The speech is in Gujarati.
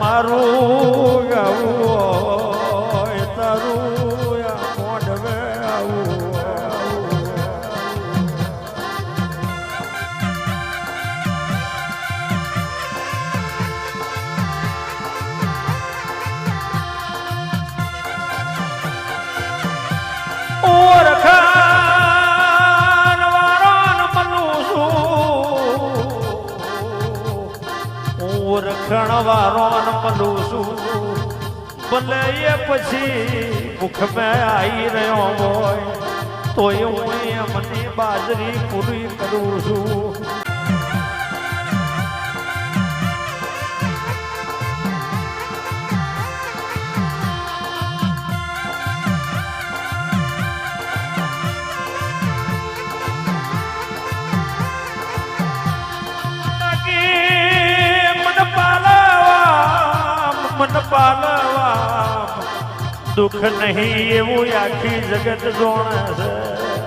મારું આવું તારું મોઢવે આવું ઓરખાન વારોન મનું છું ઓરખાન વારોન મનું છું ભલે એ પછી મુખ મેં આવી રહ્યો હોય તો હું મને બાજરી પૂરી કરું છું મન પાલવા દુઃખ નહીં એવું આખી જગત જોણે છે